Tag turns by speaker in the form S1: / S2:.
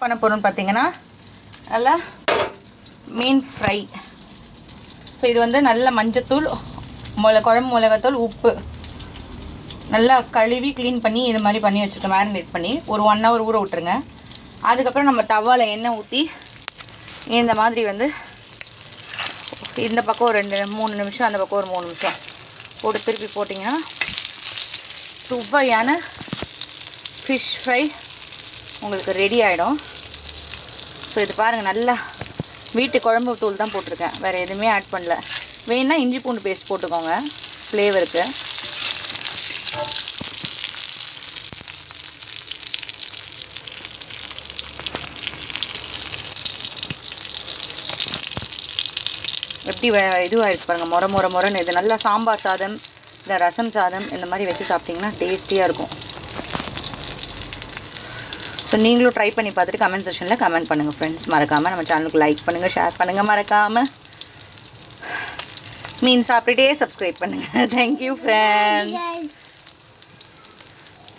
S1: பண்ண போகிறோன்னு பார்த்தீங்கன்னா நல்லா மீன் ஃப்ரை. ஸோ இது வந்து நல்ல மஞ்சத்தூள், குழம்பு மிளகாத்தூள், உப்பு நல்லா கழுவி க்ளீன் பண்ணி இது மாதிரி பண்ணி வச்சுருக்கேன். மேரினேட் பண்ணி ஒரு 1 hour ஊற விட்டுருங்க. அதுக்கப்புறம் நம்ம தவாவில் எண்ணெய் ஊற்றி இந்த மாதிரி வந்து இந்த பக்கம் ஒரு 2-3 நிமிஷம், அந்த பக்கம் ஒரு 3 நிமிஷம் போட்டு திருப்பி போட்டிங்கன்னா சுவையான ஃபிஷ் ஃப்ரை உங்களுக்கு ரெடி ஆகிடும். ஸோ இது பாருங்கள், நல்லா வீட்டு குழம்பு தூள் தான் போட்டிருக்கேன், வேறு எதுவுமே ஆட் பண்ணல. வேணுன்னா இஞ்சி பூண்டு பேஸ்ட் போட்டுக்கோங்க ஃப்ளேவருக்கு. எப்படி இதுவாகிருக்கு பாருங்கள், மொரன்னு. இது நல்லா சாம்பார் சாதம் இல்லை ரசம் சாதம் இந்த மாதிரி வச்சு சாப்பிட்டிங்கன்னா டேஸ்டியாக இருக்கும். ஸோ நீங்களும் ட்ரை பண்ணி பார்த்துட்டு கமெண்ட் செக்ஷனில் கமெண்ட் பண்ணுங்கள் ஃப்ரெண்ட்ஸ். மறக்காமல் நம்ம சேனலுக்கு லைக் பண்ணுங்கள், ஷேர் பண்ணுங்கள், மறக்காமல் மீன் சாப்பிட்டுட்டே சப்ஸ்கிரைப் பண்ணுங்கள். Thank you friends.